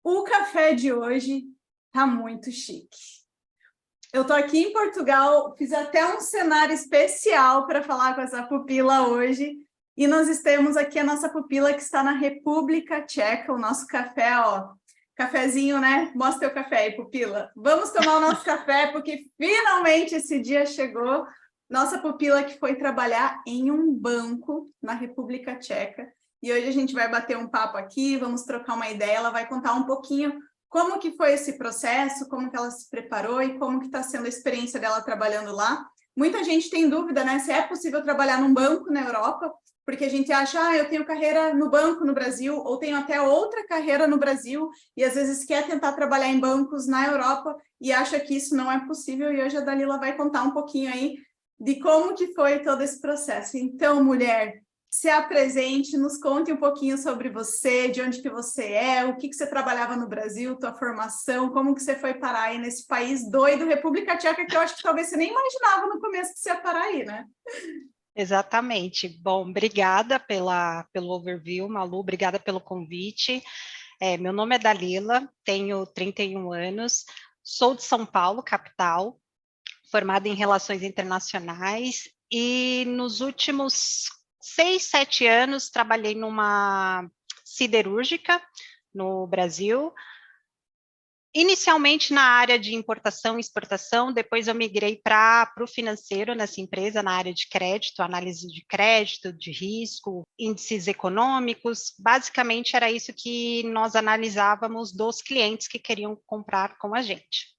O café de hoje tá muito chique. Eu tô aqui em Portugal, fiz até um cenário especial para falar com essa pupila hoje. E nós temos aqui a nossa pupila que está na República Tcheca, o nosso café, ó. Cafezinho, né? Mostra teu café aí, pupila. Vamos tomar o nosso café, porque finalmente esse dia chegou. Nossa pupila que foi trabalhar em um banco na República Tcheca. E hoje a gente vai bater um papo aqui, vamos trocar uma ideia. Ela vai contar um pouquinho como que foi esse processo, como que ela se preparou e como que está sendo a experiência dela trabalhando lá. Muita gente tem dúvida, né, se é possível trabalhar num banco na Europa, porque a gente acha, eu tenho carreira no banco no Brasil, ou tenho até outra carreira no Brasil, e às vezes quer tentar trabalhar em bancos na Europa e acha que isso não é possível, e hoje a Dalila vai contar um pouquinho aí de como que foi todo esse processo. Então, mulher, se apresente, nos conte um pouquinho sobre você, de onde que você é, o que que você trabalhava no Brasil, tua formação, como que você foi parar aí nesse país doido, República Tcheca, que eu acho que talvez você nem imaginava no começo que você ia parar aí, né? Exatamente. Bom, obrigada pelo overview, Malu, obrigada pelo convite. Meu nome é Dalila, tenho 31 anos, sou de São Paulo, capital, formada em Relações Internacionais, e nos últimos 6, 7 anos trabalhei numa siderúrgica no Brasil, inicialmente na área de importação e exportação, depois eu migrei para o financeiro nessa empresa, na área de crédito, análise de crédito, de risco, índices econômicos. Basicamente era isso que nós analisávamos dos clientes que queriam comprar com a gente.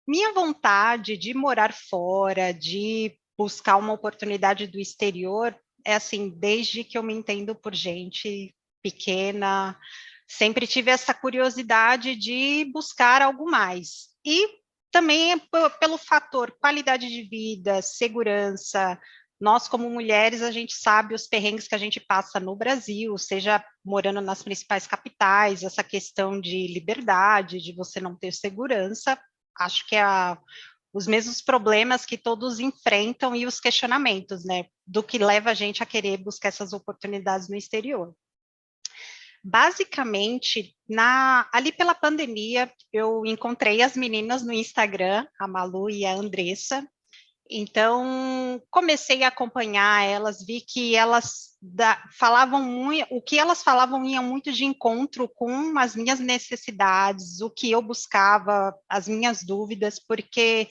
Minha vontade de morar fora, de buscar uma oportunidade do exterior, é assim, desde que eu me entendo por gente pequena, sempre tive essa curiosidade de buscar algo mais. E também pelo fator qualidade de vida, segurança. Nós, como mulheres, a gente sabe os perrengues que a gente passa no Brasil, seja morando nas principais capitais, essa questão de liberdade, de você não ter segurança. Acho que os mesmos problemas que todos enfrentam e os questionamentos, né, do que leva a gente a querer buscar essas oportunidades no exterior. Basicamente, ali pela pandemia, eu encontrei as meninas no Instagram, a Malu e a Andressa. Então, comecei a acompanhar elas, vi que elas falavam muito, o que elas falavam ia muito de encontro com as minhas necessidades, o que eu buscava, as minhas dúvidas, porque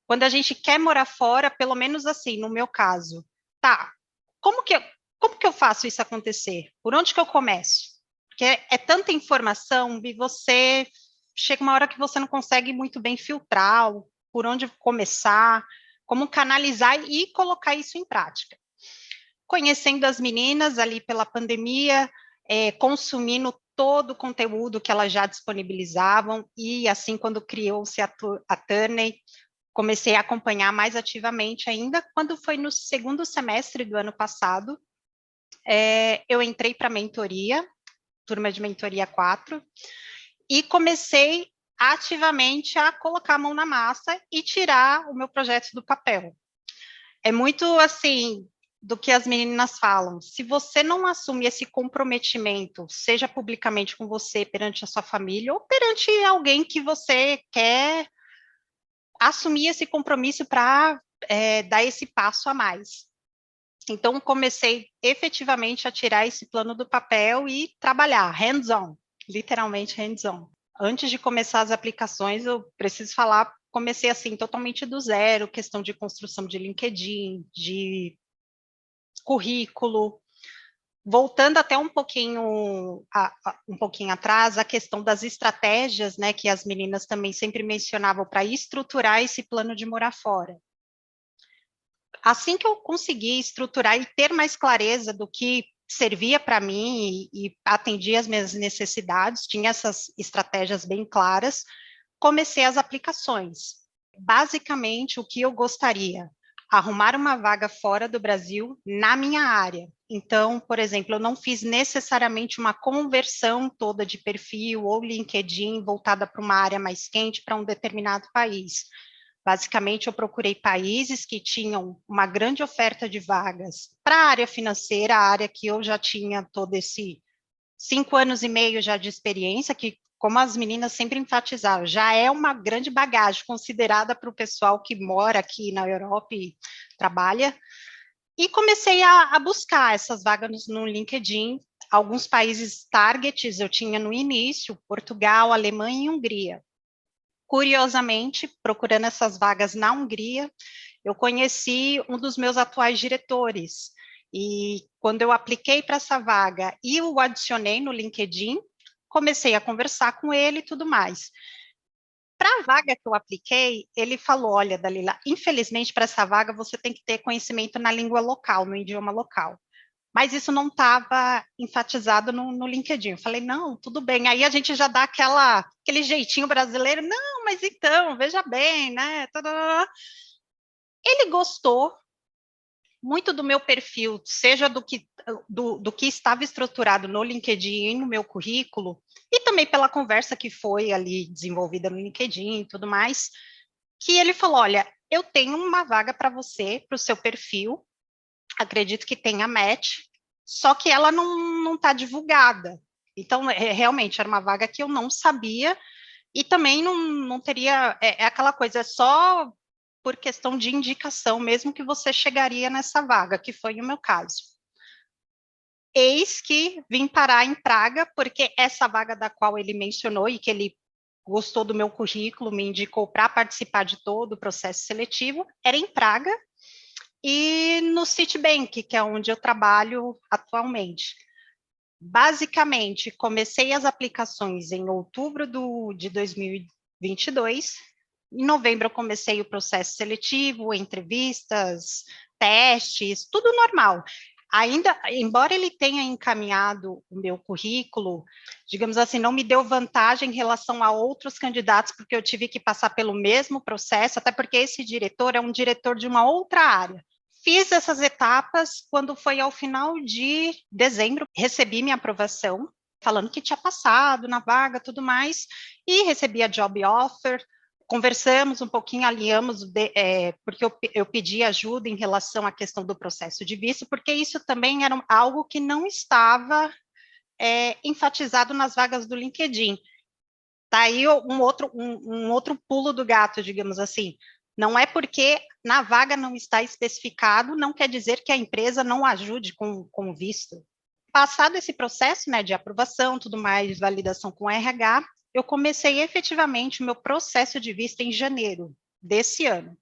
quando a gente quer morar fora, pelo menos assim, no meu caso, tá, como que eu faço isso acontecer? Por onde que eu começo? Porque é tanta informação e você chega uma hora que você não consegue muito bem filtrar por onde começar, como canalizar e colocar isso em prática. Conhecendo as meninas ali pela pandemia, consumindo todo o conteúdo que elas já disponibilizavam, e assim, quando criou-se a Turney, comecei a acompanhar mais ativamente ainda. Quando foi no segundo semestre do ano passado, eu entrei para a mentoria, turma de mentoria 4, e comecei ativamente a colocar a mão na massa e tirar o meu projeto do papel. É muito assim do que as meninas falam. Se você não assume esse comprometimento, seja publicamente com você, perante a sua família, ou perante alguém que você quer assumir esse compromisso para dar esse passo a mais. Então, comecei efetivamente a tirar esse plano do papel e trabalhar, hands-on, literalmente hands-on. Antes de começar as aplicações, eu preciso falar, comecei assim, totalmente do zero, questão de construção de LinkedIn, de currículo, voltando até um pouquinho atrás, a questão das estratégias, né, que as meninas também sempre mencionavam para estruturar esse plano de morar fora. Assim que eu consegui estruturar e ter mais clareza do que servia para mim e atendia as minhas necessidades, tinha essas estratégias bem claras, comecei as aplicações. Basicamente, o que eu gostaria? Arrumar uma vaga fora do Brasil na minha área. Então, por exemplo, eu não fiz necessariamente uma conversão toda de perfil ou LinkedIn voltada para uma área mais quente para um determinado país. Basicamente, eu procurei países que tinham uma grande oferta de vagas para a área financeira, a área que eu já tinha todo esse 5 anos e meio já de experiência, que como as meninas sempre enfatizavam, já é uma grande bagagem considerada para o pessoal que mora aqui na Europa e trabalha. E comecei a buscar essas vagas no LinkedIn. Alguns países targets eu tinha no início, Portugal, Alemanha e Hungria. Curiosamente, procurando essas vagas na Hungria, eu conheci um dos meus atuais diretores. E quando eu apliquei para essa vaga e o adicionei no LinkedIn, comecei a conversar com ele e tudo mais. Para a vaga que eu apliquei, ele falou, olha, Dalila, infelizmente para essa vaga você tem que ter conhecimento na língua local, no idioma local. Mas isso não estava enfatizado no LinkedIn. Eu falei, não, tudo bem. Aí a gente já dá aquele jeitinho brasileiro, não, mas então, veja bem, né? Ele gostou muito do meu perfil, seja do que estava estruturado no LinkedIn, no meu currículo, e também pela conversa que foi ali desenvolvida no LinkedIn e tudo mais, que ele falou, olha, eu tenho uma vaga para você, para o seu perfil, acredito que tenha match, só que ela não está divulgada. Então, realmente, era uma vaga que eu não sabia, e também não teria, é aquela coisa, é só por questão de indicação, mesmo que você chegaria nessa vaga, que foi o meu caso. Eis que vim parar em Praga, porque essa vaga da qual ele mencionou e que ele gostou do meu currículo, me indicou para participar de todo o processo seletivo, era em Praga e no Citibank, que é onde eu trabalho atualmente. Basicamente, comecei as aplicações em outubro de 2022. Em novembro, eu comecei o processo seletivo, entrevistas, testes, tudo normal. Ainda, embora ele tenha encaminhado o meu currículo, digamos assim, não me deu vantagem em relação a outros candidatos, porque eu tive que passar pelo mesmo processo, até porque esse diretor é um diretor de uma outra área. Fiz essas etapas, quando foi ao final de dezembro, recebi minha aprovação, falando que tinha passado na vaga, tudo mais, e recebi a job offer, conversamos um pouquinho, alinhamos, porque eu pedi ajuda em relação à questão do processo de visto, porque isso também era algo que não estava enfatizado nas vagas do LinkedIn. Tá aí um outro pulo do gato, digamos assim. Não é porque na vaga não está especificado, não quer dizer que a empresa não ajude com o visto. Passado esse processo, né, de aprovação, tudo mais, validação com RH, eu comecei efetivamente o meu processo de visto em janeiro desse ano.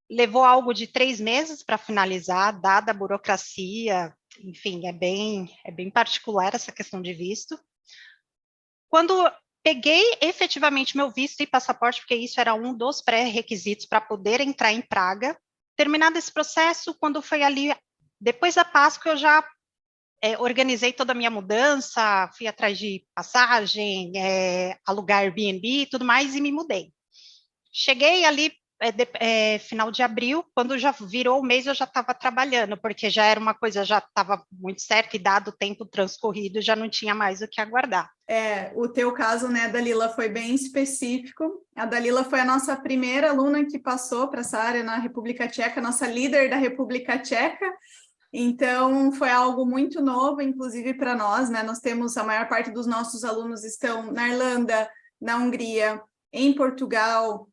Levou algo de 3 meses para finalizar, dada a burocracia, enfim, é bem particular essa questão de visto. Quando peguei efetivamente meu visto e passaporte, porque isso era um dos pré-requisitos para poder entrar em Praga. Terminado esse processo, quando foi ali, depois da Páscoa, eu já organizei toda a minha mudança, fui atrás de passagem, alugar Airbnb e tudo mais, e me mudei. Cheguei ali, final de abril, quando já virou o mês, eu já estava trabalhando, porque já era uma coisa, já estava muito certo, e dado o tempo transcorrido, já não tinha mais o que aguardar. O teu caso, né, Dalila, foi bem específico. A Dalila foi a nossa primeira aluna que passou para essa área na República Tcheca, nossa líder da República Tcheca. Então, foi algo muito novo, inclusive para nós, né? Nós temos, a maior parte dos nossos alunos estão na Irlanda, na Hungria, em Portugal,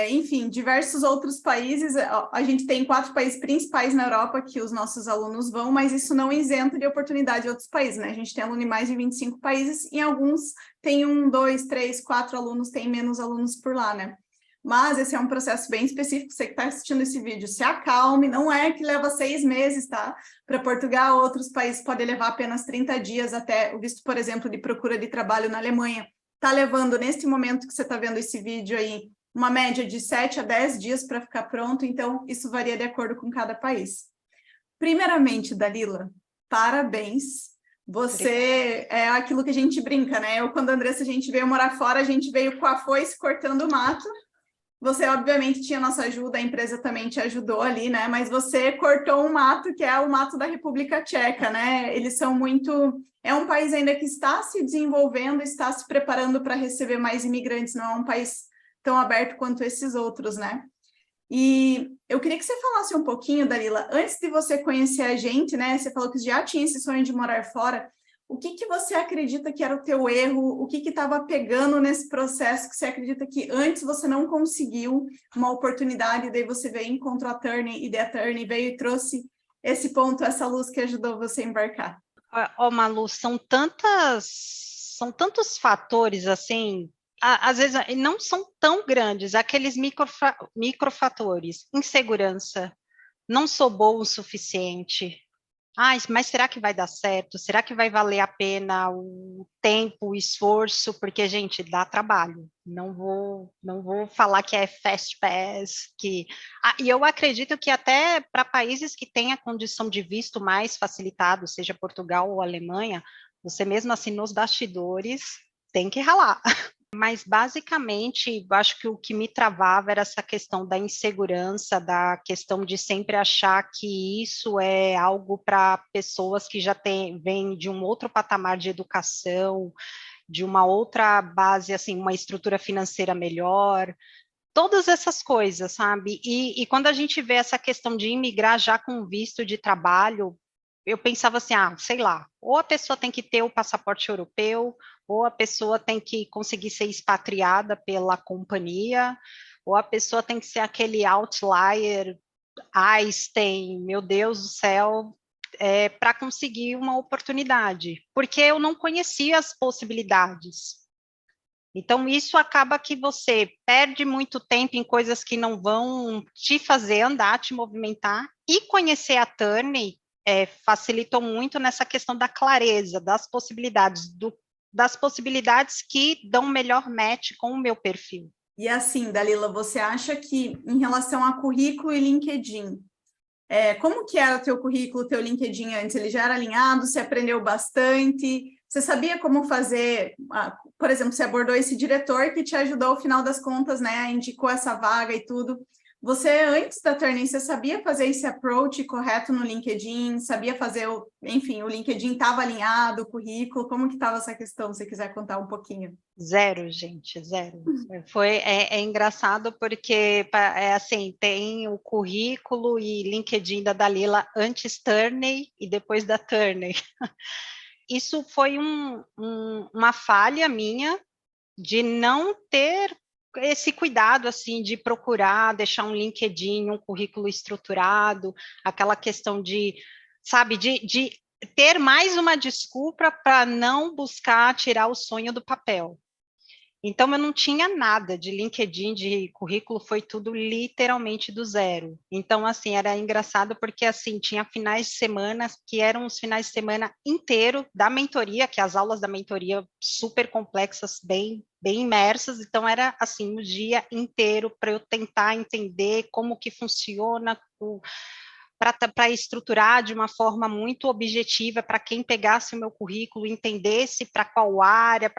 enfim, diversos outros países. A gente tem 4 países principais na Europa que os nossos alunos vão, mas isso não isenta de oportunidade em outros países, né? A gente tem aluno em mais de 25 países, e em alguns tem 1, 2, 3, 4 alunos, tem menos alunos por lá, né? Mas esse é um processo bem específico. Você que está assistindo esse vídeo, se acalme, não é que leva 6 meses, tá? Para Portugal, outros países pode levar apenas 30 dias, até o visto, por exemplo, de procura de trabalho na Alemanha. Está levando, neste momento que você está vendo esse vídeo aí, uma média de 7 a 10 dias para ficar pronto, então isso varia de acordo com cada país. Primeiramente, Dalila, parabéns. Você é aquilo que a gente brinca, né? Quando a Andressa, a gente veio morar fora, a gente veio com a foice cortando o mato. Você, obviamente, tinha nossa ajuda, a empresa também te ajudou ali, né? Mas você cortou um mato, que é o mato da República Tcheca, né? Eles são muito... É um país ainda que está se desenvolvendo, está se preparando para receber mais imigrantes, não é um país tão aberto quanto esses outros, né? E eu queria que você falasse um pouquinho, Dalila, antes de você conhecer a gente, né? Você falou que já tinha esse sonho de morar fora. o que que você acredita que era o teu erro? O que que estava pegando nesse processo que você acredita que antes você não conseguiu uma oportunidade, daí você veio, encontrou a Turning, e daí a Turning veio e trouxe esse ponto, essa luz que ajudou você a embarcar? Malu, são tantos fatores, assim, às vezes não são tão grandes, aqueles microfatores, insegurança, não sou bom o suficiente. Mas será que vai dar certo? Será que vai valer a pena o tempo, o esforço? Porque, gente, dá trabalho. Não vou falar que é fast pass, e eu acredito que até para países que têm a condição de visto mais facilitado, seja Portugal ou Alemanha, você mesmo assim nos bastidores tem que ralar. Mas, basicamente, eu acho que o que me travava era essa questão da insegurança, da questão de sempre achar que isso é algo para pessoas que já vêm de um outro patamar de educação, de uma outra base, assim, uma estrutura financeira melhor, todas essas coisas, sabe? E quando a gente vê essa questão de imigrar já com visto de trabalho, eu pensava assim, sei lá, ou a pessoa tem que ter o passaporte europeu, ou a pessoa tem que conseguir ser expatriada pela companhia, ou a pessoa tem que ser aquele outlier, Einstein, meu Deus do céu, para conseguir uma oportunidade, porque eu não conhecia as possibilidades. Então, isso acaba que você perde muito tempo em coisas que não vão te fazer andar, te movimentar, e conhecer a Turney facilitou muito nessa questão da clareza, das possibilidades que dão melhor match com o meu perfil. E assim, Dalila, você acha que em relação a currículo e LinkedIn, como que era o teu currículo, o teu LinkedIn antes? Ele já era alinhado? Você aprendeu bastante? Você sabia como fazer? Por exemplo, você abordou esse diretor que te ajudou, ao final das contas, né? Indicou essa vaga e tudo. Você, antes da Turning, você sabia fazer esse approach correto no LinkedIn? Sabia fazer, enfim, o LinkedIn estava alinhado, o currículo? Como que estava essa questão, se você quiser contar um pouquinho? Zero, gente, zero. É engraçado porque assim, tem o currículo e LinkedIn da Dalila antes Turney e depois da Turney. Isso foi uma falha minha de não ter esse cuidado, assim, de procurar, deixar um LinkedIn, um currículo estruturado, aquela questão de, sabe, de ter mais uma desculpa para não buscar tirar o sonho do papel. Então, eu não tinha nada de LinkedIn, de currículo, foi tudo literalmente do zero. Então, assim, era engraçado porque, assim, tinha finais de semana que eram os finais de semana inteiro da mentoria, que as aulas da mentoria super complexas, bem imersas, então era, assim, o dia inteiro para eu tentar entender como que funciona para estruturar de uma forma muito objetiva, para quem pegasse o meu currículo, entendesse para qual área,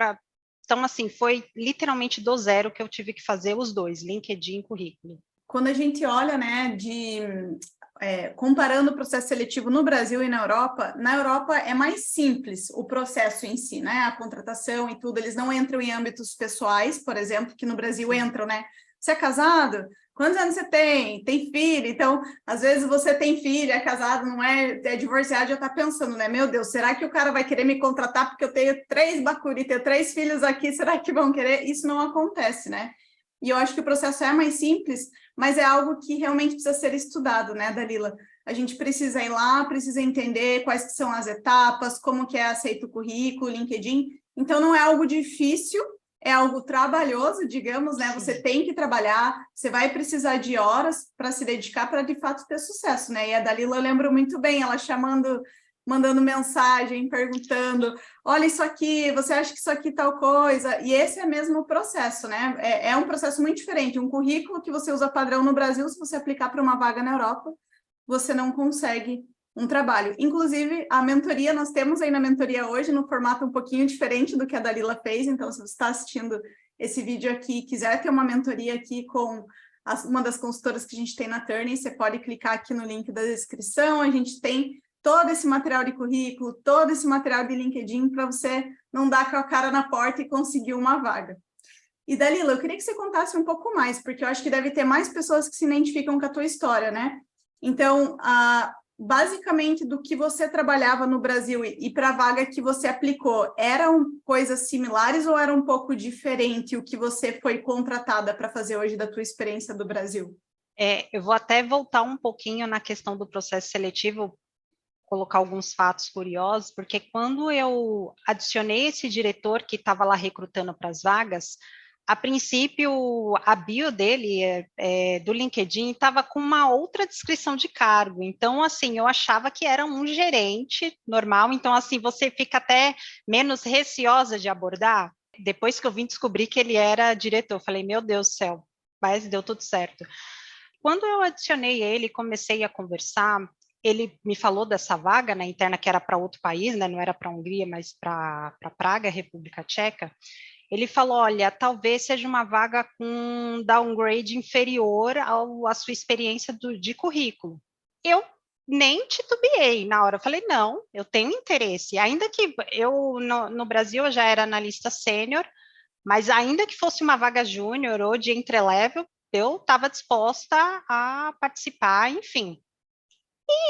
Então, assim, foi literalmente do zero que eu tive que fazer os dois, LinkedIn e currículo. Quando a gente olha, né, comparando o processo seletivo no Brasil e na Europa é mais simples o processo em si, né, a contratação e tudo, eles não entram em âmbitos pessoais, por exemplo, que no Brasil entram, né, você é casado? Quantos anos você tem? Tem filho? Então, às vezes você tem filho, é casado, não é divorciado, já está pensando, né? Meu Deus, será que o cara vai querer me contratar porque eu tenho 3 bacuri, tenho 3 filhos aqui, será que vão querer? Isso não acontece, né? E eu acho que o processo é mais simples, mas é algo que realmente precisa ser estudado, né, Dalila? A gente precisa ir lá, precisa entender quais que são as etapas, como que é aceito o currículo, LinkedIn. Então, não é algo difícil, é algo trabalhoso, digamos, né? Sim. Você tem que trabalhar, você vai precisar de horas para se dedicar para, de fato, ter sucesso, né? E a Dalila eu lembro muito bem, ela mandando mensagem, perguntando, olha isso aqui, você acha que isso aqui tal coisa? E esse é mesmo o processo, né? É um processo muito diferente. Um currículo que você usa padrão no Brasil, se você aplicar para uma vaga na Europa, você não consegue um trabalho. Inclusive, a mentoria, nós temos aí na mentoria hoje, no formato um pouquinho diferente do que a Dalila fez, então se você está assistindo esse vídeo aqui e quiser ter uma mentoria aqui com uma das consultoras que a gente tem na Turning, você pode clicar aqui no link da descrição, a gente tem todo esse material de currículo, todo esse material de LinkedIn para você não dar com a cara na porta e conseguir uma vaga. E Dalila, eu queria que você contasse um pouco mais, porque eu acho que deve ter mais pessoas que se identificam com a tua história, né? Então, basicamente do que você trabalhava no Brasil e para a vaga que você aplicou, eram coisas similares ou era um pouco diferente o que você foi contratada para fazer hoje da tua experiência do Brasil? Eu vou até voltar um pouquinho na questão do processo seletivo, colocar alguns fatos curiosos, porque quando eu adicionei esse diretor que estava lá recrutando para as vagas, a princípio, a bio dele, do LinkedIn, estava com uma outra descrição de cargo. Então, assim, eu achava que era um gerente normal. Então, assim, você fica até menos receosa de abordar. Depois que eu vim descobrir que ele era diretor, eu falei, meu Deus do céu, mas deu tudo certo. Quando eu adicionei ele, comecei a conversar, ele me falou dessa vaga na interna que era para outro país, né, não era para a Hungria, mas para Praga, República Tcheca. Ele falou, olha, talvez seja uma vaga com downgrade inferior à sua experiência de currículo. Eu nem titubeei na hora, eu falei, não, eu tenho interesse, ainda que eu, no Brasil, eu já era analista sênior, mas ainda que fosse uma vaga júnior ou de entry-level, eu estava disposta a participar, enfim.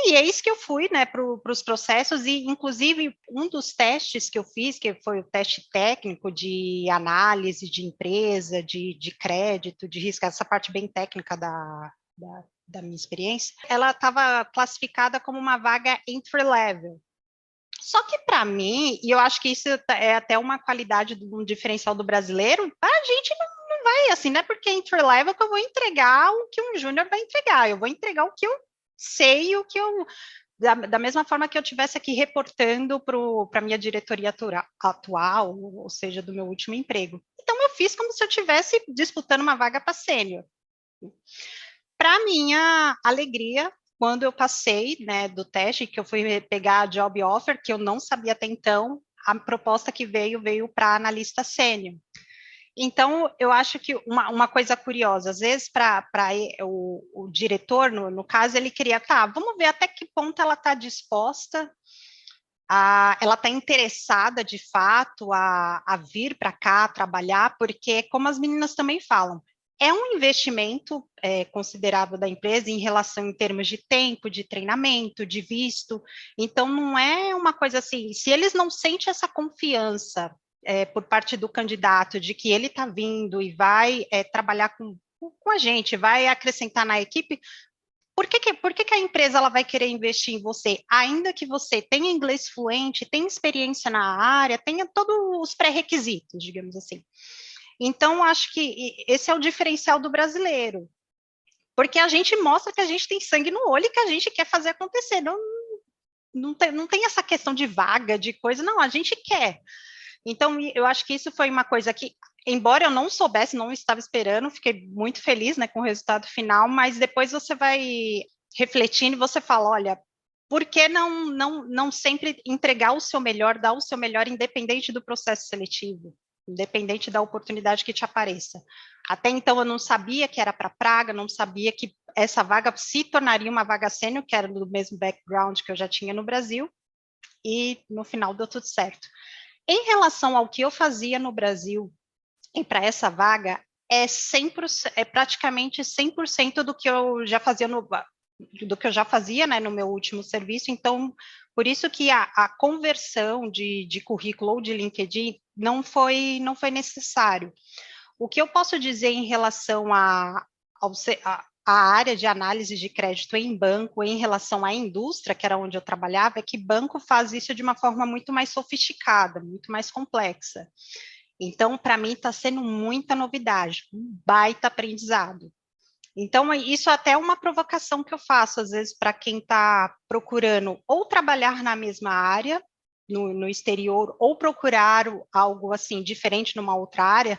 E é isso que eu fui, né, para os processos, e inclusive um dos testes que eu fiz, que foi o teste técnico de análise de empresa, de crédito, de risco, essa parte bem técnica da minha experiência, ela estava classificada como uma vaga entry-level. Só que para mim, e eu acho que isso é até uma qualidade um diferencial do brasileiro, a gente não vai assim, não é porque é entry level que eu vou entregar o que um júnior vai entregar, eu vou entregar o que eu sei, o que eu da mesma forma que eu estivesse aqui reportando para a minha diretoria atual, ou seja, do meu último emprego. Então eu fiz como se eu estivesse disputando uma vaga para sênior. Para minha alegria, quando eu passei, né, do teste, que eu fui pegar a job offer, que eu não sabia até então, a proposta que veio para analista sênior. Então, eu acho que uma coisa curiosa, às vezes para o diretor, no caso, ele queria, tá, vamos ver até que ponto ela está disposta, ela está interessada de fato a vir para cá trabalhar, porque, como as meninas também falam, é um investimento considerável da empresa em relação em termos de tempo, de treinamento, de visto. Então, não é uma coisa assim, se eles não sentem essa confiança por parte do candidato de que ele está vindo e vai trabalhar com a gente, vai acrescentar na equipe, por que a empresa ela vai querer investir em você? Ainda que você tenha inglês fluente, tenha experiência na área, tenha todos os pré-requisitos, digamos assim. Então, acho que esse é o diferencial do brasileiro, porque a gente mostra que a gente tem sangue no olho e que a gente quer fazer acontecer. Não tem essa questão de vaga, de coisa, não, a gente quer. Então, eu acho que isso foi uma coisa que, embora eu não soubesse, não estava esperando, fiquei muito feliz, né, com o resultado final, mas depois você vai refletindo e você fala, olha, por que não sempre entregar o seu melhor, dar o seu melhor, independente do processo seletivo, independente da oportunidade que te apareça. Até então eu não sabia que era para Praga, não sabia que essa vaga se tornaria uma vaga sênior, que era do mesmo background que eu já tinha no Brasil, e no final deu tudo certo. Em relação ao que eu fazia no Brasil e para essa vaga, é praticamente 100% do que eu já fazia né, no meu último serviço. Então, por isso que a conversão de currículo ou de LinkedIn não foi necessário. O que eu posso dizer em relação a área de análise de crédito em banco, em relação à indústria, que era onde eu trabalhava, é que banco faz isso de uma forma muito mais sofisticada, muito mais complexa. Então, para mim, está sendo muita novidade, um baita aprendizado. Então, isso até é uma provocação que eu faço, às vezes, para quem está procurando ou trabalhar na mesma área, no exterior, ou procurar algo assim diferente numa outra área,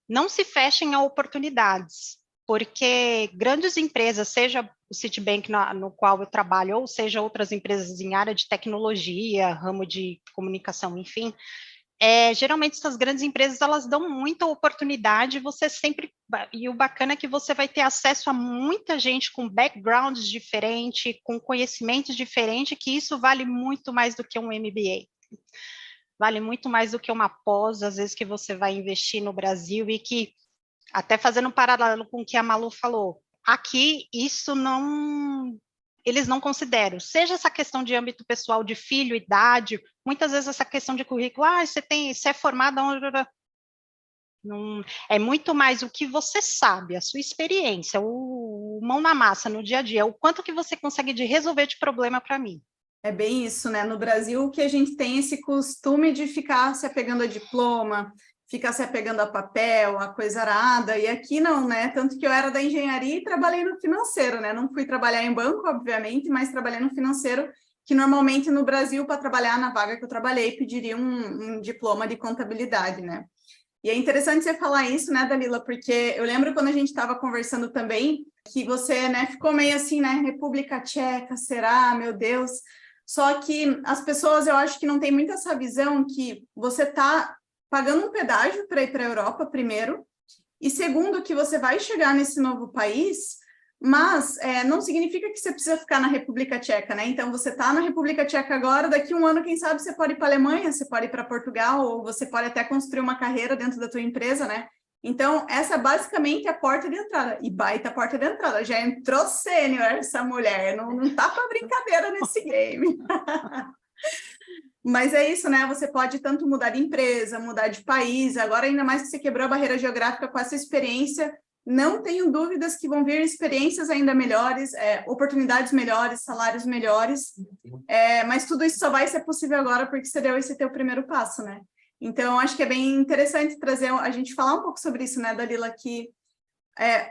não se fechem a oportunidades, porque grandes empresas, seja o Citibank no qual eu trabalho, ou seja outras empresas em área de tecnologia, ramo de comunicação, enfim, geralmente essas grandes empresas, elas dão muita oportunidade, você sempre, e o bacana é que você vai ter acesso a muita gente com backgrounds diferentes, com conhecimentos diferentes, que isso vale muito mais do que um MBA. Vale muito mais do que uma pós, às vezes, que você vai investir no Brasil e que, até fazendo um paralelo com o que a Malu falou, aqui isso eles não consideram, seja essa questão de âmbito pessoal, de filho, idade, muitas vezes essa questão de currículo, você é formada, não, é muito mais o que você sabe, a sua experiência, o mão na massa no dia a dia, o quanto que você consegue de resolver de problema para mim. É bem isso, né? No Brasil, que a gente tem esse costume de ficar se apegando a diploma, ficar se apegando a papel, a coisa arada, e aqui não, né? Tanto que eu era da engenharia e trabalhei no financeiro, né? Não fui trabalhar em banco, obviamente, mas trabalhei no financeiro, que normalmente no Brasil, para trabalhar na vaga que eu trabalhei, pediria um diploma de contabilidade, né? E é interessante você falar isso, né, Dalila, porque eu lembro quando a gente estava conversando também, que você, né, ficou meio assim, né, República Tcheca, será, meu Deus? Só que as pessoas, eu acho que não tem muito essa visão que você está pagando um pedágio para ir para a Europa, primeiro, e segundo, que você vai chegar nesse novo país, mas não significa que você precisa ficar na República Tcheca, né? Então, você está na República Tcheca agora, daqui a um ano, quem sabe, você pode ir para a Alemanha, você pode ir para Portugal, ou você pode até construir uma carreira dentro da tua empresa, né? Então, essa basicamente é a porta de entrada, e baita porta de entrada. Já entrou sênior essa mulher, não tá para brincadeira nesse game. Mas é isso, né? Você pode tanto mudar de empresa, mudar de país, agora ainda mais que você quebrou a barreira geográfica com essa experiência, não tenho dúvidas que vão vir experiências ainda melhores, oportunidades melhores, salários melhores, mas tudo isso só vai ser possível agora porque você deu esse teu primeiro passo, né? Então, acho que é bem interessante trazer, a gente falar um pouco sobre isso, né, Dalila, que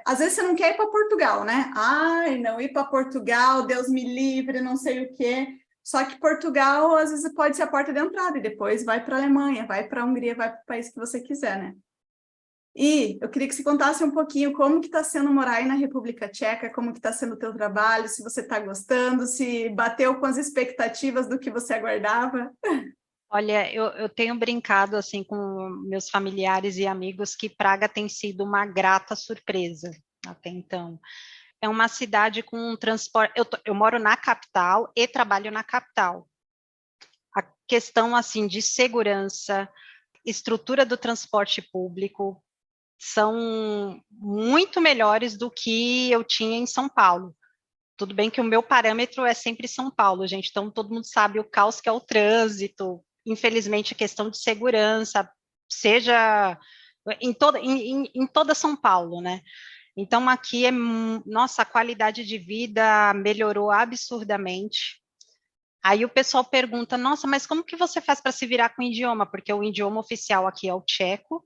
às vezes você não quer ir para Portugal, né? Ai, não ir para Portugal, Deus me livre, não sei o quê. Só que Portugal, às vezes, pode ser a porta de entrada e depois vai para a Alemanha, vai para a Hungria, vai para o país que você quiser, né? E eu queria que você contasse um pouquinho como que está sendo morar aí na República Tcheca, como que está sendo o teu trabalho, se você está gostando, se bateu com as expectativas do que você aguardava. Olha, eu tenho brincado assim com meus familiares e amigos que Praga tem sido uma grata surpresa até então. É uma cidade com um transporte. Eu moro na capital e trabalho na capital. A questão assim de segurança, estrutura do transporte público são muito melhores do que eu tinha em São Paulo. Tudo bem que o meu parâmetro é sempre São Paulo, gente, então todo mundo sabe o caos que é o trânsito, infelizmente a questão de segurança, seja em toda São Paulo, né? Então aqui nossa, a qualidade de vida melhorou absurdamente. Aí o pessoal pergunta, nossa, mas como que você faz para se virar com o idioma? Porque o idioma oficial aqui é o tcheco,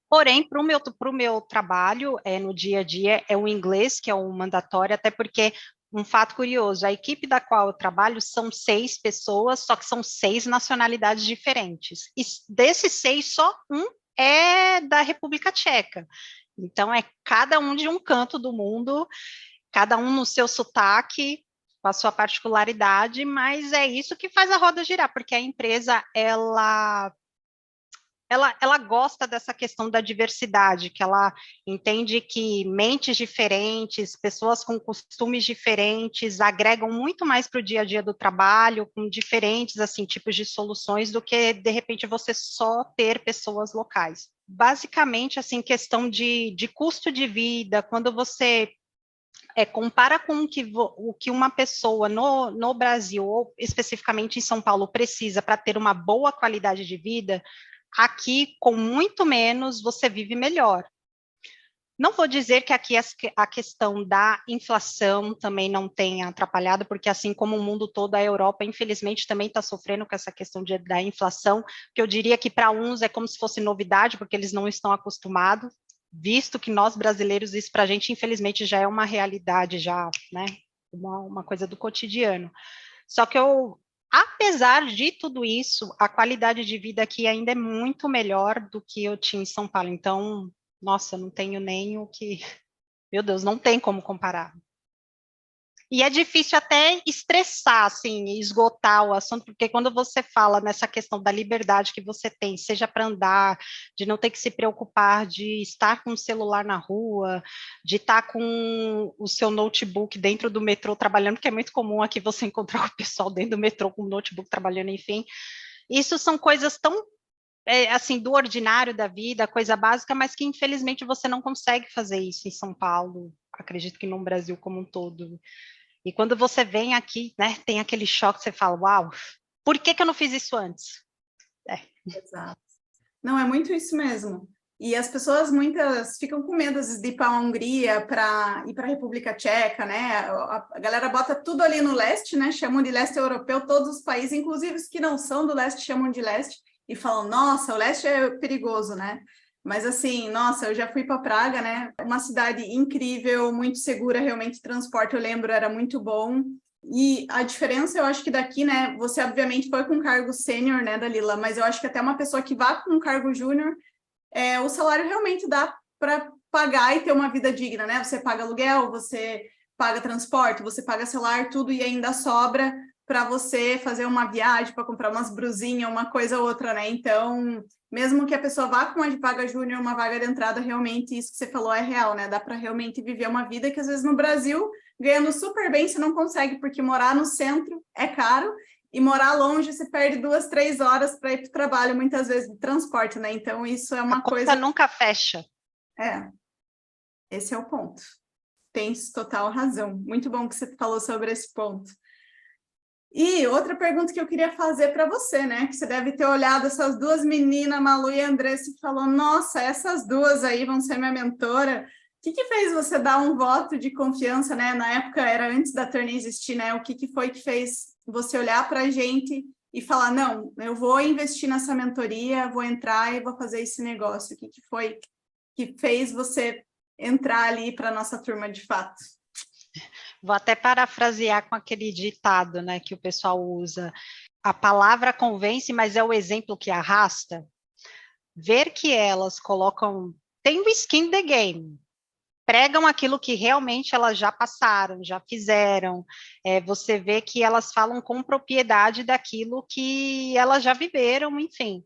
porém, para o meu trabalho, no dia a dia, é o inglês, que é o mandatório, até porque, um fato curioso, a equipe da qual eu trabalho são 6 pessoas, só que são 6 nacionalidades diferentes. E desses 6, só um é da República Tcheca. Então, é cada um de um canto do mundo, cada um no seu sotaque, com a sua particularidade, mas é isso que faz a roda girar, porque a empresa, ela gosta dessa questão da diversidade, que ela entende que mentes diferentes, pessoas com costumes diferentes, agregam muito mais para o dia a dia do trabalho, com diferentes assim tipos de soluções, do que, de repente, você só ter pessoas locais. Basicamente, assim, questão de custo de vida, quando você compara com o que uma pessoa no Brasil, ou especificamente em São Paulo, precisa para ter uma boa qualidade de vida, aqui, com muito menos, você vive melhor. Não vou dizer que aqui a questão da inflação também não tenha atrapalhado, porque assim como o mundo todo, a Europa, infelizmente, também está sofrendo com essa questão da inflação, que eu diria que para uns é como se fosse novidade, porque eles não estão acostumados, visto que nós brasileiros, isso para a gente, infelizmente, já é uma realidade, já, né? Uma coisa do cotidiano. Só que apesar de tudo isso, a qualidade de vida aqui ainda é muito melhor do que eu tinha em São Paulo. Então, nossa, não tenho nem o que. Meu Deus, não tem como comparar. E é difícil até estressar, assim, esgotar o assunto, porque quando você fala nessa questão da liberdade que você tem, seja para andar, de não ter que se preocupar de estar com o celular na rua, de estar com o seu notebook dentro do metrô trabalhando, que é muito comum aqui você encontrar o pessoal dentro do metrô com o notebook trabalhando, enfim. Isso são coisas tão, assim, do ordinário da vida, coisa básica, mas que infelizmente você não consegue fazer isso em São Paulo, acredito que no Brasil como um todo. E quando você vem aqui, né, tem aquele choque, você fala, uau, por que eu não fiz isso antes? Exato. Não, é muito isso mesmo. E as pessoas, muitas, ficam com medo, às vezes, de ir para a Hungria, para ir para a República Tcheca, né? A galera bota tudo ali no leste, né? Chamam de leste europeu todos os países, inclusive os que não são do leste, chamam de leste, e falam, nossa, o leste é perigoso, né? Mas assim, nossa, eu já fui para Praga, né? Uma cidade incrível, muito segura, realmente, transporte, eu lembro, era muito bom. E a diferença, eu acho que daqui, né? Você obviamente foi com cargo sênior, né, Dalila? Mas eu acho que até uma pessoa que vá com um cargo júnior, o salário realmente dá para pagar e ter uma vida digna, né? Você paga aluguel, você paga transporte, você paga celular, tudo e ainda sobra para você fazer uma viagem, para comprar umas brusinhas, uma coisa ou outra, né? Então, mesmo que a pessoa vá com uma de vaga júnior, uma vaga de entrada, realmente isso que você falou é real, né? Dá para realmente viver uma vida que às vezes no Brasil, ganhando super bem, você não consegue, porque morar no centro é caro e morar longe, você perde 2, 3 horas para ir para o trabalho, muitas vezes, de transporte, né? Então, isso é A uma conta coisa. nunca fecha. É, esse é o ponto. Tens total razão. Muito bom que você falou sobre esse ponto. E outra pergunta que eu queria fazer para você, né? Que você deve ter olhado essas duas meninas, Malu e Andressa, e falou: nossa, essas duas aí vão ser minha mentora. O que fez você dar um voto de confiança, né? Na época era antes da Turn existir, né? O que foi que fez você olhar para a gente e falar: não, eu vou investir nessa mentoria, vou entrar e vou fazer esse negócio? O que foi que fez você entrar ali para a nossa turma de fato? Vou até parafrasear com aquele ditado, né, que o pessoal usa. A palavra convence, mas é o exemplo que arrasta. Ver que elas colocam, tem o skin the game, pregam aquilo que realmente elas já passaram, já fizeram. Você vê que elas falam com propriedade daquilo que elas já viveram, enfim.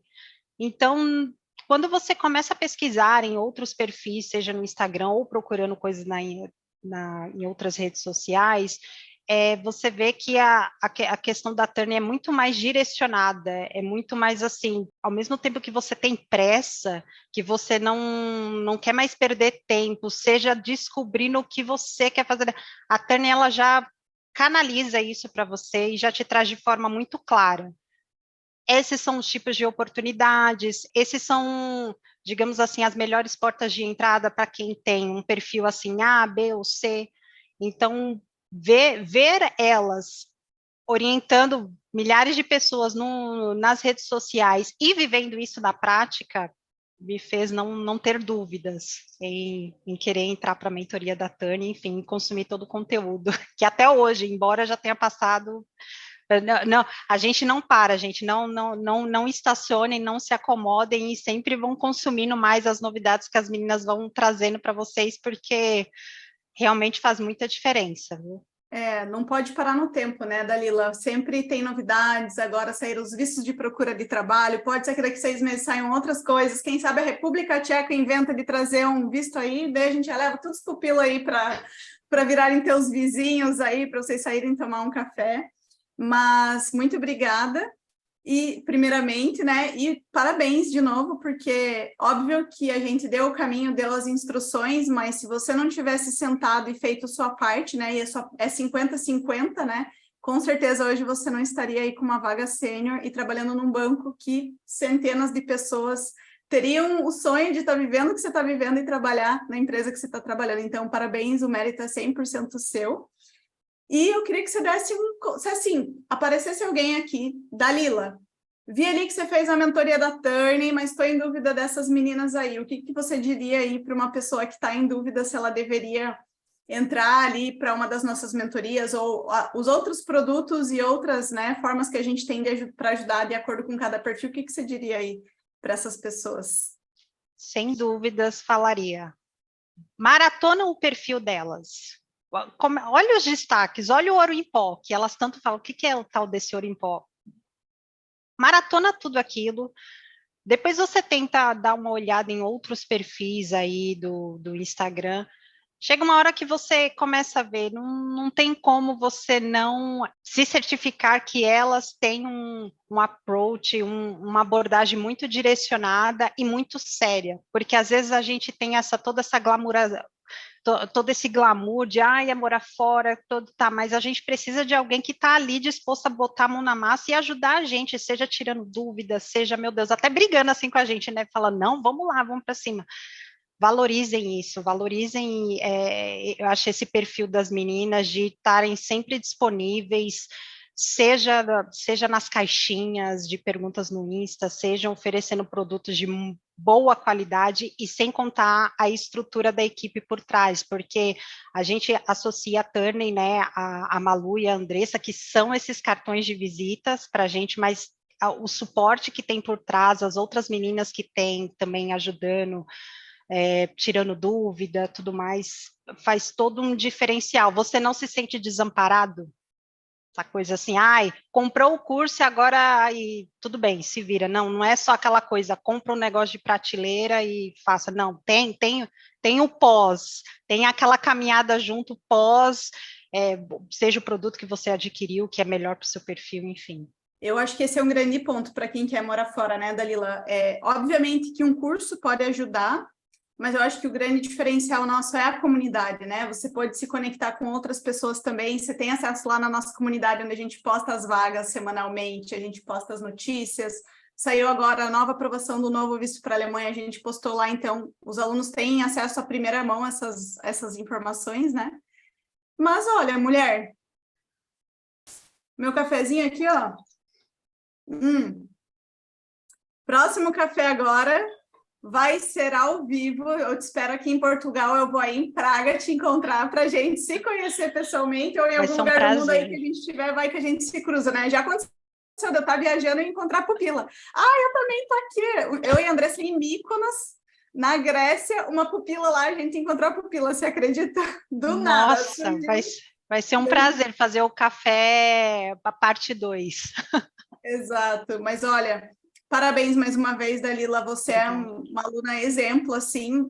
Então, quando você começa a pesquisar em outros perfis, seja no Instagram ou procurando coisas em outras redes sociais, você vê que a questão da Turner é muito mais direcionada, é muito mais assim, ao mesmo tempo que você tem pressa, que você não quer mais perder tempo, seja descobrindo o que você quer fazer, a Turner ela já canaliza isso para você e já te traz de forma muito clara. Esses são os tipos de oportunidades, esses são, digamos assim, as melhores portas de entrada para quem tem um perfil assim, A, B ou C. Então, ver elas orientando milhares de pessoas nas redes sociais e vivendo isso na prática, me fez não ter dúvidas em querer entrar para a mentoria da Tânia, enfim, consumir todo o conteúdo, que até hoje, embora já tenha passado não, a gente não para, a gente não estacionem, não se acomodem e sempre vão consumindo mais as novidades que as meninas vão trazendo para vocês, porque realmente faz muita diferença, viu? Não pode parar no tempo, né, Dalila? Sempre tem novidades, agora saíram os vistos de procura de trabalho, pode ser que daqui 6 meses saiam outras coisas, quem sabe a República Tcheca inventa de trazer um visto aí, daí a gente já leva tudo os pupilos aí para virarem teus vizinhos aí, para vocês saírem tomar um café. Mas muito obrigada. E, primeiramente, né, e parabéns de novo, porque óbvio que a gente deu o caminho, deu as instruções, mas se você não tivesse sentado e feito sua parte, né, e é 50-50, né, com certeza hoje você não estaria aí com uma vaga sênior e trabalhando num banco que centenas de pessoas teriam o sonho de estar vivendo o que você está vivendo e trabalhar na empresa que você está trabalhando. Então, parabéns, o mérito é 100% seu. E eu queria que você desse se assim, aparecesse alguém aqui, Dalila, vi ali que você fez a mentoria da Turning, mas estou em dúvida dessas meninas aí. O que você diria aí para uma pessoa que está em dúvida se ela deveria entrar ali para uma das nossas mentorias ou os outros produtos e outras, né, formas que a gente tem para ajudar de acordo com cada perfil? O que você diria aí para essas pessoas? Sem dúvidas, falaria. Maratona o perfil delas. Olha os destaques, olha o ouro em pó, que elas tanto falam, o que é o tal desse ouro em pó? Maratona tudo aquilo, depois você tenta dar uma olhada em outros perfis aí do Instagram, chega uma hora que você começa a ver, não tem como você não se certificar que elas têm um approach, uma abordagem muito direcionada e muito séria, porque às vezes a gente tem toda essa glamoura, todo esse glamour de, ai, é morar fora, tá, mas a gente precisa de alguém que está ali disposto a botar a mão na massa e ajudar a gente, seja tirando dúvidas, seja, meu Deus, até brigando assim com a gente, né, falando, não, vamos lá, vamos para cima. Valorizem isso, valorizem, eu acho esse perfil das meninas de estarem sempre disponíveis, seja nas caixinhas de perguntas no Insta, seja oferecendo produtos de boa qualidade e sem contar a estrutura da equipe por trás, porque a gente associa a Turney, né, a Malu e a Andressa, que são esses cartões de visitas para a gente, mas o suporte que tem por trás, as outras meninas que têm também ajudando, tirando dúvida, tudo mais, faz todo um diferencial. Você não se sente desamparado? Essa coisa assim, ai, comprou o curso e agora aí, tudo bem, se vira. Não, não é só aquela coisa, compra um negócio de prateleira e faça. Não, tem o pós, tem aquela caminhada junto pós, seja o produto que você adquiriu, que é melhor para o seu perfil, enfim. Eu acho que esse é um grande ponto para quem quer morar fora, né, Dalila? Obviamente que um curso pode ajudar, mas eu acho que o grande diferencial nosso é a comunidade, né? Você pode se conectar com outras pessoas também, você tem acesso lá na nossa comunidade, onde a gente posta as vagas semanalmente, a gente posta as notícias. Saiu agora a nova aprovação do novo visto para a Alemanha, a gente postou lá, então os alunos têm acesso à primeira mão a essas informações, né? Mas olha, mulher, meu cafezinho aqui, ó. Próximo café agora vai ser ao vivo. Eu te espero aqui em Portugal. Eu vou aí em Praga te encontrar para a gente se conhecer pessoalmente, ou em algum lugar do mundo aí que a gente estiver, vai que a gente se cruza, né? Já aconteceu de eu estar viajando e encontrar a Pupila. Eu também tô aqui. Eu e a Andressa em Mykonos, na Grécia, uma pupila lá, a gente encontrou a Pupila, você acredita? Do nada. Nossa, vai ser um prazer fazer o café para parte 2. Exato, mas olha, parabéns mais uma vez, Dalila, você é uma aluna exemplo, assim,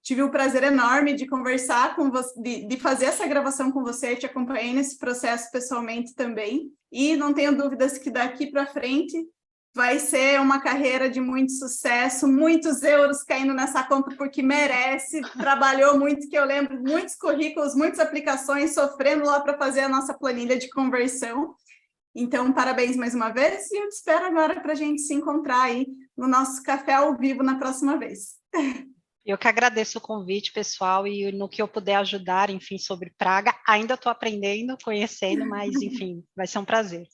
tive o prazer enorme de conversar com você, de fazer essa gravação com você, te acompanhei nesse processo pessoalmente também, e não tenho dúvidas que daqui para frente vai ser uma carreira de muito sucesso, muitos euros caindo nessa conta porque merece, trabalhou muito, que eu lembro, muitos currículos, muitas aplicações, sofrendo lá para fazer a nossa planilha de conversão. Então, parabéns mais uma vez e eu te espero agora para a gente se encontrar aí no nosso café ao vivo na próxima vez. Eu que agradeço o convite, pessoal, e no que eu puder ajudar, enfim, sobre Praga, ainda estou aprendendo, conhecendo, mas, enfim, vai ser um prazer.